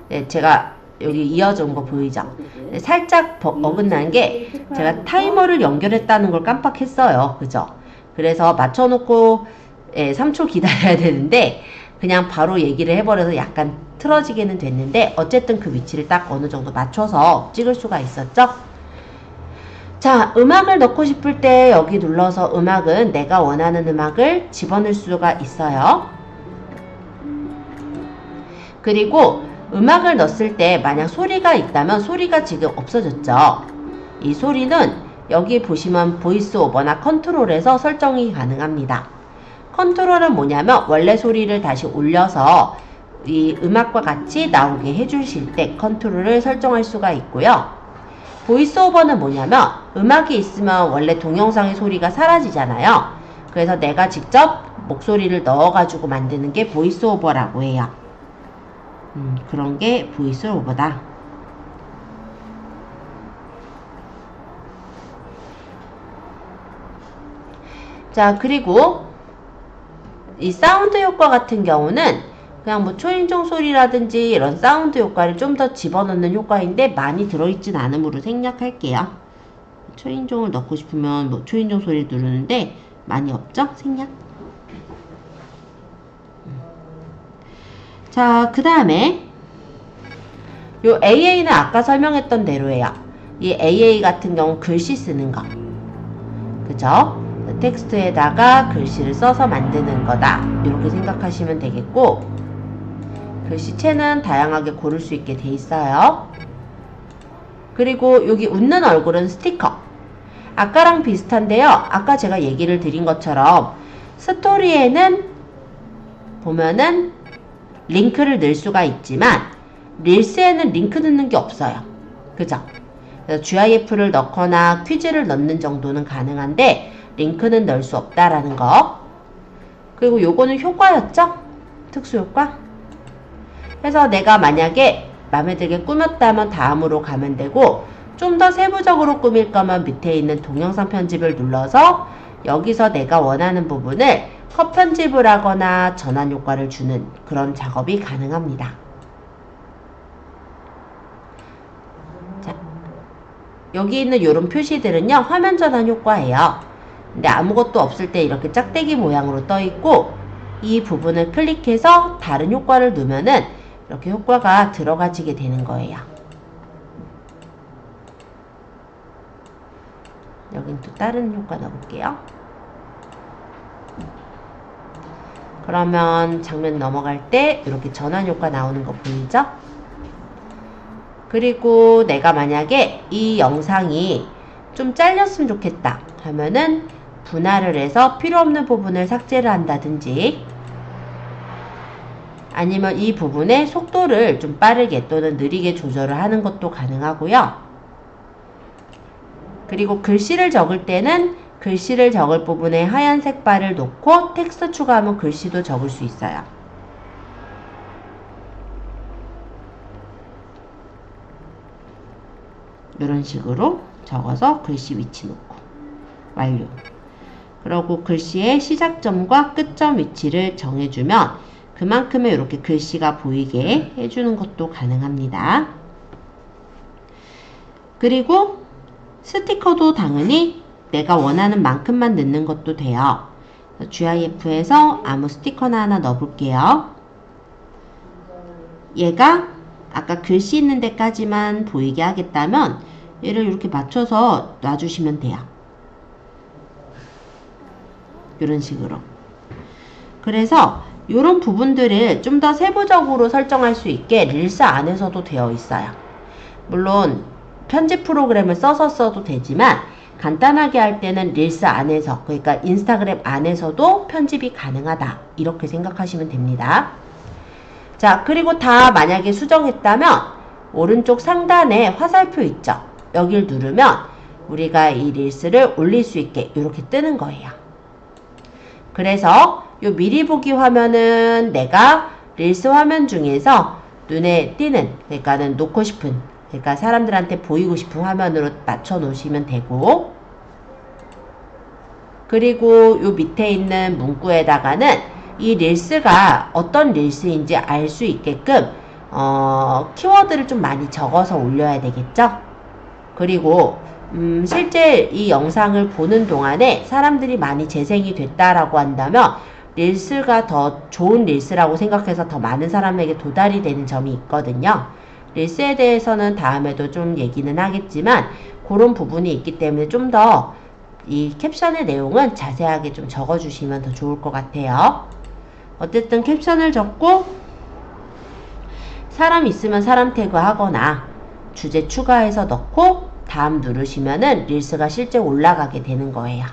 네, 제가 여기 이어져 온 거 보이죠? 네, 살짝 어긋난 게 제가 타이머를 연결했다는 걸 깜빡했어요. 그죠? 그래서 맞춰놓고 3초 기다려야 되는데 그냥 바로 얘기를 해버려서 약간 틀어지게는 됐는데 어쨌든 그 위치를 딱 어느 정도 맞춰서 찍을 수가 있었죠? 자, 음악을 넣고 싶을 때 여기 눌러서 음악은 내가 원하는 음악을 집어넣을 수가 있어요. 그리고 음악을 넣었을 때 만약 소리가 있다면 소리가 지금 없어졌죠. 이 소리는 여기 보시면 보이스 오버나 컨트롤에서 설정이 가능합니다. 컨트롤은 뭐냐면 원래 소리를 다시 올려서 이 음악과 같이 나오게 해주실 때 컨트롤을 설정할 수가 있고요. 보이스 오버는 뭐냐면 음악이 있으면 원래 동영상의 소리가 사라지잖아요. 그래서 내가 직접 목소리를 넣어가지고 만드는 게 보이스 오버라고 해요. 그런 게 보이스 오버다. 자, 그리고 이 사운드 효과 같은 경우는 그냥 뭐 초인종 소리라든지 이런 사운드 효과를 좀 더 집어넣는 효과인데 많이 들어있진 않으므로 생략할게요. 초인종을 넣고 싶으면 뭐 초인종 소리 누르는데 많이 없죠? 생략. 자, 그 다음에 요 AA는 아까 설명했던 대로예요. 이 AA 같은 경우 글씨 쓰는 거. 그죠? 텍스트에다가 글씨를 써서 만드는 거다. 이렇게 생각하시면 되겠고, 글씨체는 다양하게 고를 수 있게 돼 있어요. 그리고 여기 웃는 얼굴은 스티커. 아까랑 비슷한데요. 아까 제가 얘기를 드린 것처럼 스토리에는 보면은 링크를 넣을 수가 있지만 릴스에는 링크 넣는 게 없어요. 그죠? 그래서 GIF를 넣거나 퀴즈를 넣는 정도는 가능한데 링크는 넣을 수 없다라는 거. 그리고 요거는 효과였죠? 특수효과. 그래서 내가 만약에 마음에 들게 꾸몄다면 다음으로 가면 되고, 좀 더 세부적으로 꾸밀 거면 밑에 있는 동영상 편집을 눌러서 여기서 내가 원하는 부분을 컷 편집을 하거나 전환 효과를 주는 그런 작업이 가능합니다. 자, 여기 있는 이런 표시들은요, 화면 전환 효과예요. 근데 아무것도 없을 때 이렇게 짝대기 모양으로 떠 있고, 이 부분을 클릭해서 다른 효과를 누르면은 이렇게 효과가 들어가지게 되는 거예요. 여긴 또 다른 효과 넣어볼게요. 그러면 장면 넘어갈 때 이렇게 전환 효과 나오는 거 보이죠? 그리고 내가 만약에 이 영상이 좀 잘렸으면 좋겠다 하면은 분할을 해서 필요 없는 부분을 삭제를 한다든지, 아니면 이 부분의 속도를 좀 빠르게 또는 느리게 조절을 하는 것도 가능하고요. 그리고 글씨를 적을 때는 글씨를 적을 부분에 하얀색 바를 놓고 텍스트 추가하면 글씨도 적을 수 있어요. 이런 식으로 적어서 글씨 위치 놓고 완료. 그리고 글씨의 시작점과 끝점 위치를 정해주면 그만큼의 이렇게 글씨가 보이게 해주는 것도 가능합니다. 그리고 스티커도 당연히 내가 원하는 만큼만 넣는 것도 돼요. GIF에서 아무 스티커나 하나 넣어볼게요. 얘가 아까 글씨 있는 데까지만 보이게 하겠다면 얘를 이렇게 맞춰서 놔주시면 돼요. 이런 식으로. 그래서 이런 부분들을 좀 더 세부적으로 설정할 수 있게 릴스 안에서도 되어 있어요. 물론 편집 프로그램을 써도 되지만 간단하게 할 때는 릴스 안에서, 그러니까 인스타그램 안에서도 편집이 가능하다, 이렇게 생각하시면 됩니다. 자, 그리고 다 만약에 수정했다면 오른쪽 상단에 화살표 있죠? 여길 누르면 우리가 이 릴스를 올릴 수 있게 이렇게 뜨는 거예요. 그래서 요 미리 보기 화면은 내가 릴스 화면 중에서 눈에 띄는, 그러니까는 놓고 싶은, 그러니까 사람들한테 보이고 싶은 화면으로 맞춰 놓으시면 되고, 그리고 요 밑에 있는 문구에다가는 이 릴스가 어떤 릴스인지 알 수 있게끔 키워드를 좀 많이 적어서 올려야 되겠죠? 그리고 실제 이 영상을 보는 동안에 사람들이 많이 재생이 됐다라고 한다면 릴스가 더 좋은 릴스라고 생각해서 더 많은 사람에게 도달이 되는 점이 있거든요. 릴스에 대해서는 다음에도 좀 얘기는 하겠지만 그런 부분이 있기 때문에 좀 더 이 캡션의 내용은 자세하게 좀 적어주시면 더 좋을 것 같아요. 어쨌든 캡션을 적고 사람 있으면 사람 태그 하거나 주제 추가해서 넣고 다음 누르시면은 릴스가 실제 올라가게 되는 거예요.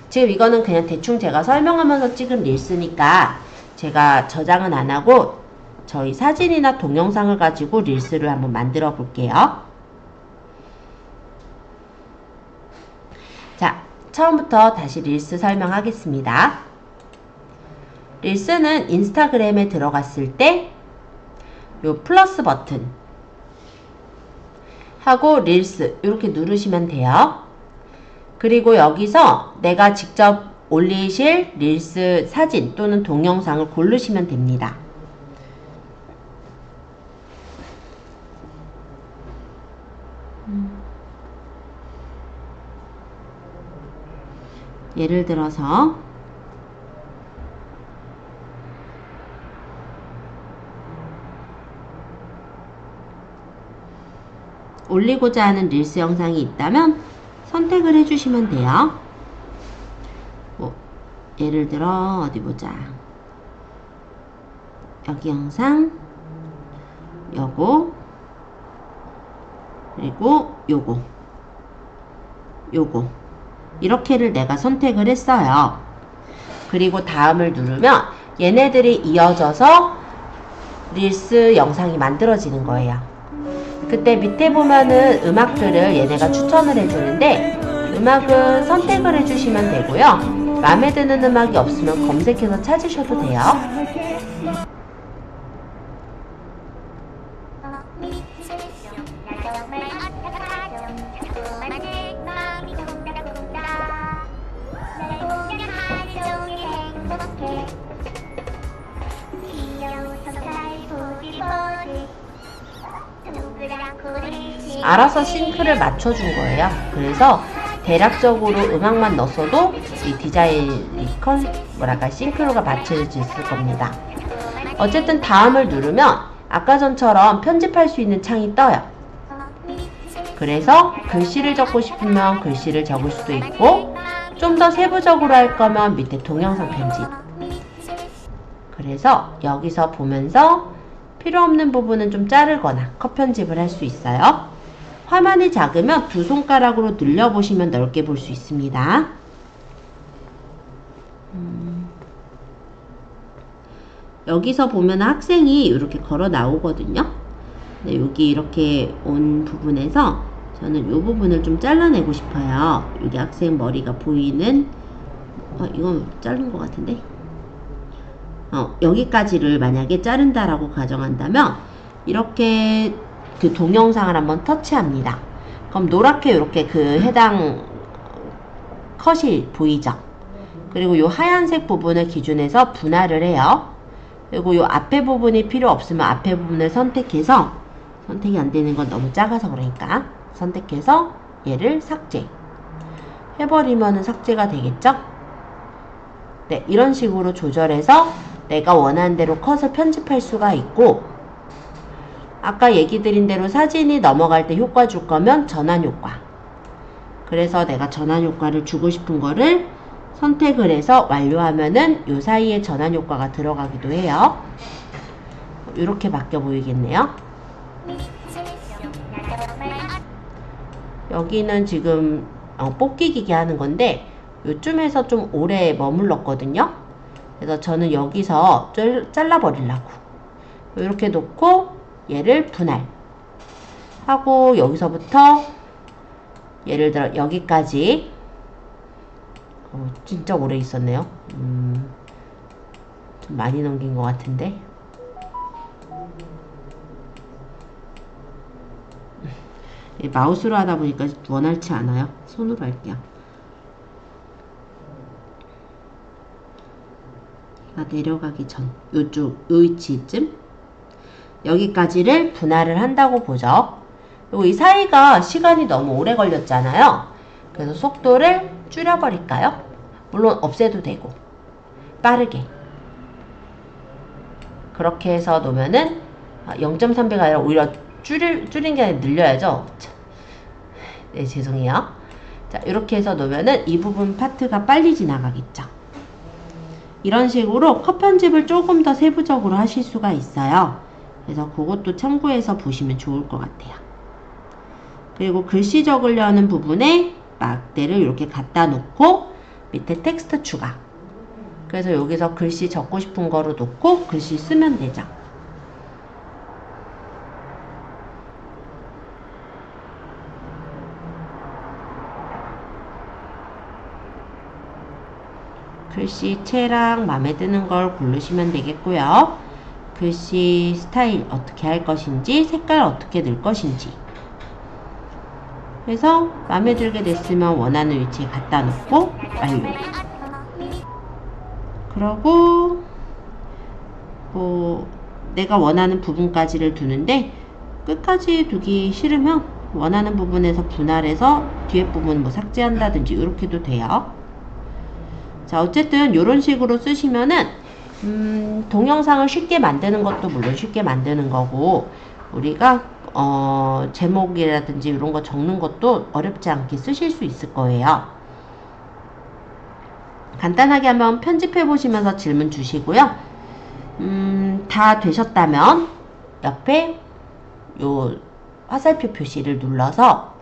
지금 이거는 그냥 대충 제가 설명하면서 찍은 릴스니까 제가 저장은 안 하고 저희 사진이나 동영상을 가지고 릴스를 한번 만들어 볼게요. 자, 처음부터 다시 릴스 설명하겠습니다. 릴스는 인스타그램에 들어갔을 때 요 플러스 버튼 하고 릴스 이렇게 누르시면 돼요. 그리고 여기서 내가 직접 올리실 릴스 사진 또는 동영상을 고르시면 됩니다. 예를 들어서 올리고자 하는 릴스 영상이 있다면 선택을 해주시면 돼요. 뭐 예를 들어 어디 보자. 여기 영상 요거 그리고 요거 이렇게를 내가 선택을 했어요. 그리고 다음을 누르면 얘네들이 이어져서 릴스 영상이 만들어지는 거예요. 그때 밑에 보면은 음악들을 얘네가 추천을 해주는데 음악은 선택을 해주시면 되고요. 마음에 드는 음악이 없으면 검색해서 찾으셔도 돼요. 알아서 싱크를 맞춰준 거예요. 그래서 대략적으로 음악만 넣었어도 이 디자인이 싱크로가 맞춰져 있을 겁니다. 어쨌든 다음을 누르면 아까 전처럼 편집할 수 있는 창이 떠요. 그래서 글씨를 적고 싶으면 글씨를 적을 수도 있고 좀 더 세부적으로 할 거면 밑에 동영상 편집. 그래서 여기서 보면서 필요 없는 부분은 좀 자르거나 컷 편집을 할 수 있어요. 화면이 작으면 두 손가락으로 늘려보시면 넓게 볼 수 있습니다. 여기서 보면 학생이 이렇게 걸어 나오거든요. 네, 여기 이렇게 온 부분에서 저는 이 부분을 좀 잘라내고 싶어요. 여기 학생 머리가 보이는 이건 자른 것 같은데 여기까지를 만약에 자른다라고 가정한다면 이렇게 그 동영상을 한번 터치합니다. 그럼 노랗게 이렇게 그 해당 컷이 보이죠? 그리고 이 하얀색 부분을 기준해서 분할을 해요. 그리고 이 앞에 부분이 필요 없으면 앞에 부분을 선택해서 선택이 안 되는 건 너무 작아서 그러니까 선택해서 얘를 삭제 해버리면 삭제가 되겠죠? 네, 이런 식으로 조절해서 내가 원하는 대로 컷을 편집할 수가 있고 아까 얘기 드린 대로 사진이 넘어갈 때 효과 줄 거면 전환 효과. 그래서 내가 전환 효과를 주고 싶은 거를 선택을 해서 완료하면은 요 사이에 전환 효과가 들어가기도 해요. 이렇게 바뀌어 보이겠네요. 여기는 지금 뽑기 기계 하는 건데 요쯤에서 좀 오래 머물렀거든요. 그래서 저는 여기서 잘라버리려고 이렇게 놓고 얘를 분할 하고 여기서부터 예를 들어 여기까지 진짜 오래 있었네요. 좀 많이 넘긴 것 같은데 마우스로 하다 보니까 원활치 않아요. 손으로 할게요. 내려가기 전 요쪽 요 위치쯤 여기까지를 분할을 한다고 보죠. 그리고 이 사이가 시간이 너무 오래 걸렸잖아요. 그래서 속도를 줄여버릴까요? 물론 없애도 되고 빠르게 그렇게 해서 놓으면은 0.3배가 아니라 오히려 줄인 게 아니라 늘려야죠. 네, 죄송해요. 자, 이렇게 해서 놓으면은 이 부분 파트가 빨리 지나가겠죠. 이런 식으로 컷 편집을 조금 더 세부적으로 하실 수가 있어요. 그래서 그것도 참고해서 보시면 좋을 것 같아요. 그리고 글씨 적으려는 부분에 막대를 이렇게 갖다 놓고 밑에 텍스트 추가. 그래서 여기서 글씨 적고 싶은 거로 놓고 글씨 쓰면 되죠. 글씨체랑 마음에 드는 걸 고르시면 되겠고요. 글씨 스타일 어떻게 할 것인지, 색깔 어떻게 넣을 것인지. 그래서 마음에 들게 됐으면 원하는 위치에 갖다 놓고 완료. 그러고 뭐 내가 원하는 부분까지를 두는데 끝까지 두기 싫으면 원하는 부분에서 분할해서 뒤에 부분 뭐 삭제한다든지 이렇게도 돼요. 자, 어쨌든 이런 식으로 쓰시면은 동영상을 쉽게 만드는 것도 물론 쉽게 만드는 거고, 우리가 제목이라든지 이런 거 적는 것도 어렵지 않게 쓰실 수 있을 거예요. 간단하게 한번 편집해 보시면서 질문 주시고요. 다 되셨다면 옆에 요 화살표 표시를 눌러서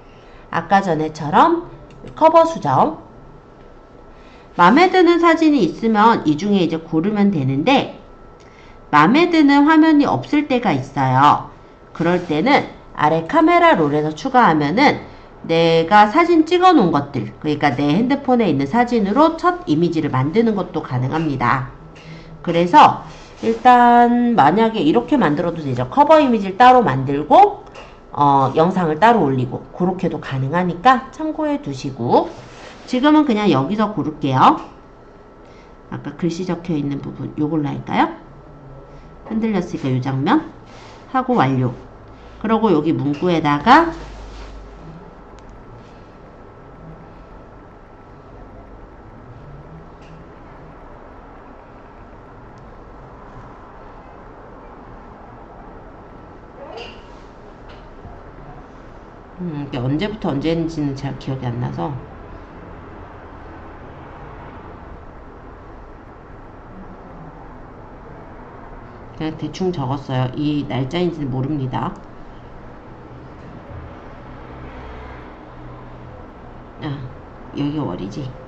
아까 전에처럼 커버 수정, 마음에 드는 사진이 있으면 이 중에 이제 고르면 되는데, 마음에 드는 화면이 없을 때가 있어요. 그럴 때는 아래 카메라 롤에서 추가하면은 내가 사진 찍어 놓은 것들, 그러니까 내 핸드폰에 있는 사진으로 첫 이미지를 만드는 것도 가능합니다. 그래서 일단 만약에 이렇게 만들어도 되죠. 커버 이미지를 따로 만들고 영상을 따로 올리고 그렇게도 가능하니까 참고해 두시고, 지금은 그냥 여기서 고를게요. 아까 글씨 적혀 있는 부분 요걸로 할까요? 흔들렸으니까 이 장면 하고 완료. 그리고 여기 문구에다가 이게 언제부터 언제 했는지는 잘 기억이 안 나서 그냥 대충 적었어요. 이 날짜인지는 모릅니다. 아, 여기가 월이지.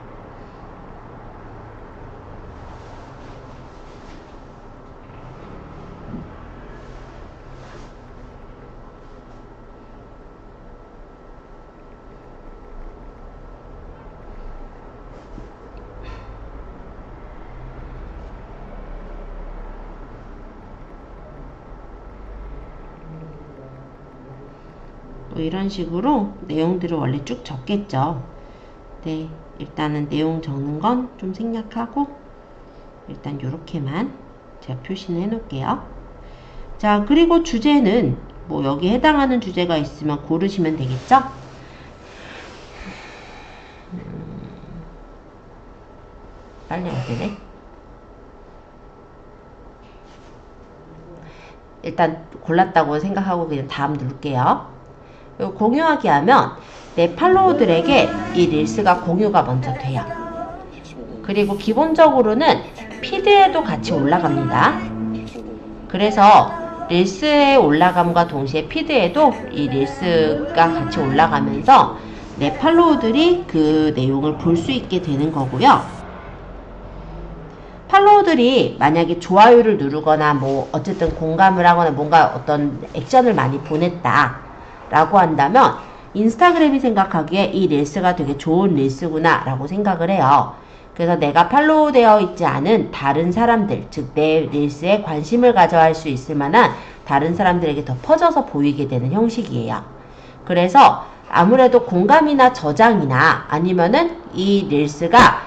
뭐 이런 식으로 내용들을 원래 쭉 적겠죠. 네, 일단은 내용 적는 건 좀 생략하고 일단 요렇게만 제가 표시는 해 놓을게요. 자, 그리고 주제는 뭐 여기 해당하는 주제가 있으면 고르시면 되겠죠. 빨리 안 되네. 일단 골랐다고 생각하고 그냥 다음 누를게요. 공유하기 하면 내 팔로워들에게 이 릴스가 공유가 먼저 돼요. 그리고 기본적으로는 피드에도 같이 올라갑니다. 그래서 릴스에 올라감과 동시에 피드에도 이 릴스가 같이 올라가면서 내 팔로워들이 그 내용을 볼 수 있게 되는 거고요. 팔로워들이 만약에 좋아요를 누르거나 뭐 어쨌든 공감을 하거나 뭔가 어떤 액션을 많이 보냈다 라고 한다면 인스타그램이 생각하기에 이 릴스가 되게 좋은 릴스구나 라고 생각을 해요. 그래서 내가 팔로우 되어 있지 않은 다른 사람들, 즉 내 릴스에 관심을 가져야 수 있을 만한 다른 사람들에게 더 퍼져서 보이게 되는 형식이에요. 그래서 아무래도 공감이나 저장이나 아니면은 이 릴스가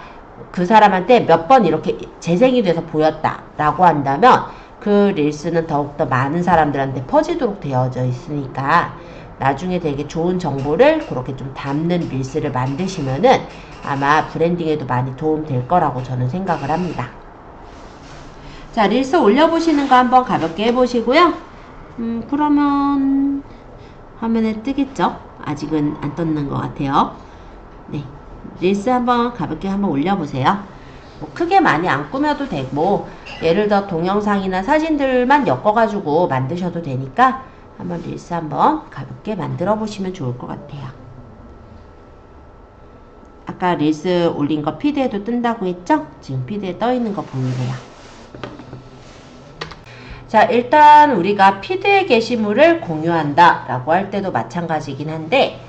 그 사람한테 몇 번 이렇게 재생이 돼서 보였다 라고 한다면 그 릴스는 더욱더 많은 사람들한테 퍼지도록 되어져 있으니까 나중에 되게 좋은 정보를 그렇게 좀 담는 릴스를 만드시면은 아마 브랜딩에도 많이 도움 될 거라고 저는 생각을 합니다. 자, 릴스 올려보시는 거 한번 가볍게 해보시고요. 그러면 화면에 뜨겠죠? 아직은 안 떴는 것 같아요. 네, 릴스 한번 가볍게 한번 올려보세요. 뭐 크게 많이 안 꾸며도 되고 예를 들어 동영상이나 사진들만 엮어가지고 만드셔도 되니까 한번 릴스 한번 가볍게 만들어 보시면 좋을 것 같아요. 아까 릴스 올린 거 피드에도 뜬다고 했죠? 지금 피드에 떠 있는 거 보이네요. 자, 일단 우리가 피드의 게시물을 공유한다 라고 할 때도 마찬가지긴 한데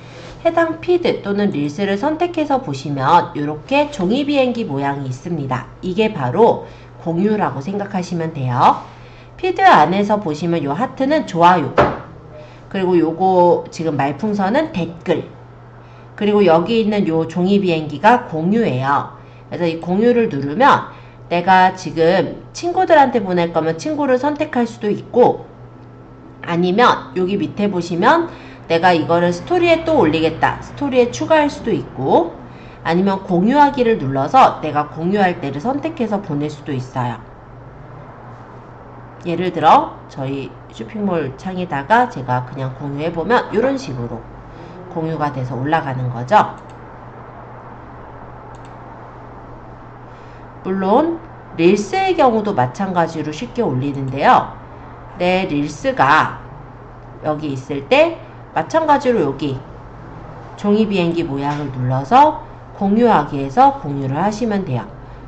해당 피드 또는 릴스를 선택해서 보시면 이렇게 종이 비행기 모양이 있습니다. 이게 바로 공유라고 생각하시면 돼요. 피드 안에서 보시면 요 하트는 좋아요, 그리고 요거 지금 말풍선은 댓글, 그리고 여기 있는 요 종이 비행기가 공유예요. 그래서 이 공유를 누르면 내가 지금 친구들한테 보낼 거면 친구를 선택할 수도 있고, 아니면 여기 밑에 보시면 내가 이거를 스토리에 또 올리겠다, 스토리에 추가할 수도 있고, 아니면 공유하기를 눌러서 내가 공유할 때를 선택해서 보낼 수도 있어요. 예를 들어 저희 쇼핑몰 창에다가 제가 그냥 공유해보면 이런 식으로 공유가 돼서 올라가는 거죠. 물론 릴스의 경우도 마찬가지로 쉽게 올리는데요. 내 릴스가 여기 있을 때 마찬가지로 여기 종이 비행기 모양을 눌러서 공유하기 해서 공유를 하시면 돼요.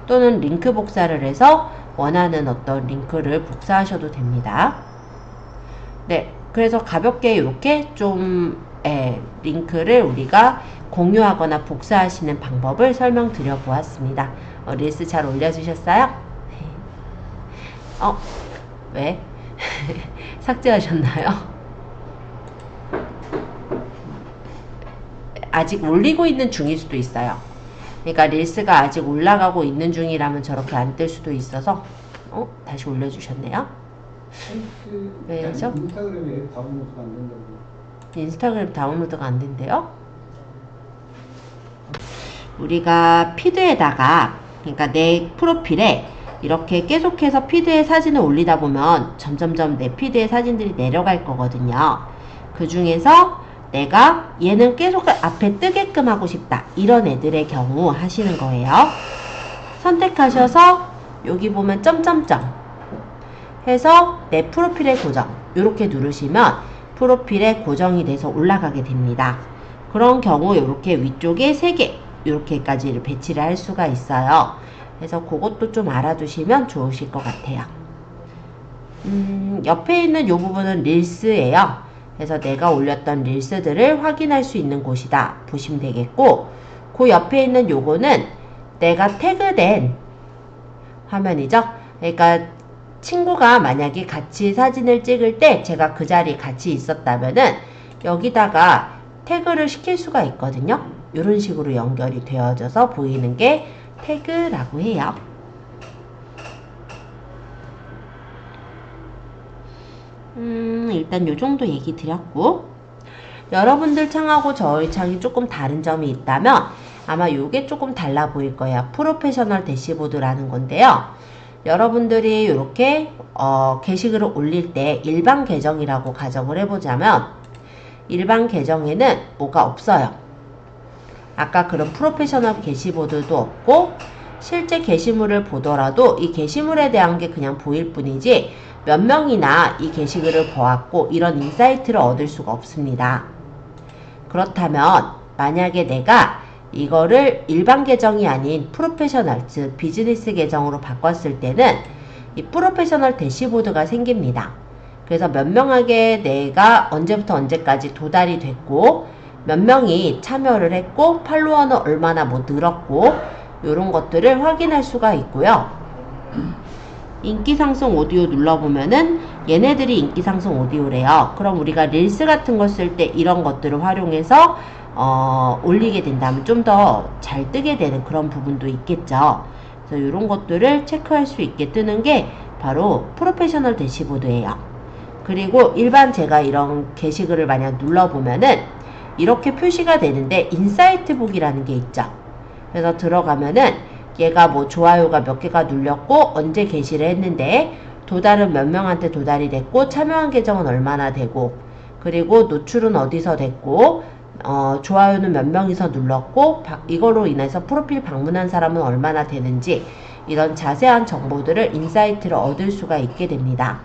또는 링크 복사를 해서 원하는 어떤 링크를 복사하셔도 됩니다. 네, 그래서 가볍게 이렇게 좀 링크를 우리가 공유하거나 복사하시는 방법을 설명드려 보았습니다. 릴스 잘 올려주셨어요? 왜? 삭제하셨나요? 아직 올리고 있는 중일 수도 있어요. 그러니까 릴스가 아직 올라가고 있는 중이라면 저렇게 안 뜰 수도 있어서 다시 올려주셨네요. 왜죠? 인스타그램에 다운로드가 안 된다고. 인스타그램 다운로드가 안 된대요? 우리가 피드에다가, 그러니까 내 프로필에 이렇게 계속해서 피드에 사진을 올리다 보면 점점점 내 피드에 사진들이 내려갈 거거든요. 그 중에서 내가 얘는 계속 앞에 뜨게끔 하고 싶다, 이런 애들의 경우 하시는 거예요. 선택하셔서 여기 보면 점점점 해서 내 프로필에 고정, 이렇게 누르시면 프로필에 고정이 돼서 올라가게 됩니다. 그런 경우 이렇게 위쪽에 3개 이렇게까지 배치를 할 수가 있어요. 그래서 그것도 좀 알아두시면 좋으실 것 같아요. 옆에 있는 이 부분은 릴스예요. 그래서 내가 올렸던 릴스들을 확인할 수 있는 곳이다 보시면 되겠고, 그 옆에 있는 요거는 내가 태그된 화면이죠. 그러니까 친구가 만약에 같이 사진을 찍을 때 제가 그 자리에 같이 있었다면은 여기다가 태그를 시킬 수가 있거든요. 이런 식으로 연결이 되어져서 보이는 게 태그라고 해요. 일단 요 정도 얘기 드렸고, 여러분들 창하고 저희 창이 조금 다른 점이 있다면 아마 요게 조금 달라 보일 거예요. 프로페셔널 대시보드라는 건데요. 여러분들이 이렇게 게시글을 올릴 때 일반 계정이라고 가정을 해보자면 일반 계정에는 뭐가 없어요. 아까 그런 프로페셔널 게시보드도 없고, 실제 게시물을 보더라도 이 게시물에 대한 게 그냥 보일 뿐이지 몇 명이나 이 게시글을 보았고 이런 인사이트를 얻을 수가 없습니다. 그렇다면 만약에 내가 이거를 일반 계정이 아닌 프로페셔널, 즉 비즈니스 계정으로 바꿨을 때는 이 프로페셔널 대시보드가 생깁니다. 그래서 몇 명에게 내가 언제부터 언제까지 도달이 됐고 몇 명이 참여를 했고 팔로워는 얼마나 늘었고 이런 것들을 확인할 수가 있고요. 인기 상승 오디오 눌러보면은 얘네들이 인기 상승 오디오래요. 그럼 우리가 릴스 같은 거 쓸 때 이런 것들을 활용해서 올리게 된다면 좀 더 잘 뜨게 되는 그런 부분도 있겠죠. 그래서 이런 것들을 체크할 수 있게 뜨는 게 바로 프로페셔널 대시보드예요. 그리고 일반 제가 이런 게시글을 만약 눌러보면은 이렇게 표시가 되는데 인사이트 북이라는 게 있죠. 그래서 들어가면은 얘가 뭐 좋아요가 몇 개가 눌렸고 언제 게시를 했는데 도달은 몇 명한테 도달이 됐고 참여한 계정은 얼마나 되고 그리고 노출은 어디서 됐고 좋아요는 몇 명이서 눌렀고 이거로 인해서 프로필 방문한 사람은 얼마나 되는지 이런 자세한 정보들을 인사이트를 얻을 수가 있게 됩니다.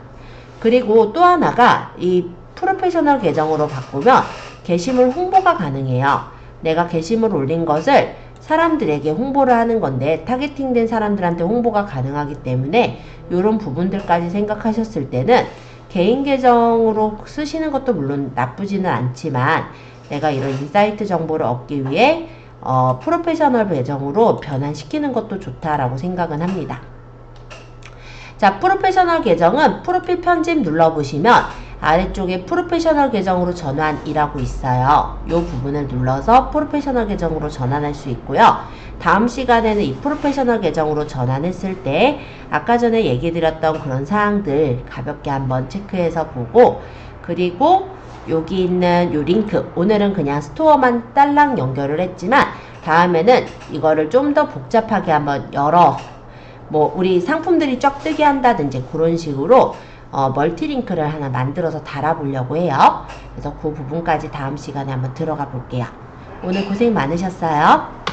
그리고 또 하나가 이 프로페셔널 계정으로 바꾸면 게시물 홍보가 가능해요. 내가 게시물 올린 것을 사람들에게 홍보를 하는 건데 타겟팅된 사람들한테 홍보가 가능하기 때문에 이런 부분들까지 생각하셨을 때는 개인 계정으로 쓰시는 것도 물론 나쁘지는 않지만 내가 이런 인사이트 정보를 얻기 위해 프로페셔널 계정으로 변환시키는 것도 좋다라고 생각은 합니다. 자, 프로페셔널 계정은 프로필 편집 눌러보시면 아래쪽에 프로페셔널 계정으로 전환이라고 있어요. 이 부분을 눌러서 프로페셔널 계정으로 전환할 수 있고요. 다음 시간에는 이 프로페셔널 계정으로 전환했을 때 아까 전에 얘기 드렸던 그런 사항들 가볍게 한번 체크해서 보고 그리고 여기 있는 요 링크 오늘은 그냥 스토어만 딸랑 연결을 했지만 다음에는 이거를 좀 더 복잡하게 한번 우리 상품들이 쫙 뜨게 한다든지 그런 식으로 멀티 링크를 하나 만들어서 달아보려고 해요. 그래서 그 부분까지 다음 시간에 한번 들어가 볼게요. 오늘 고생 많으셨어요.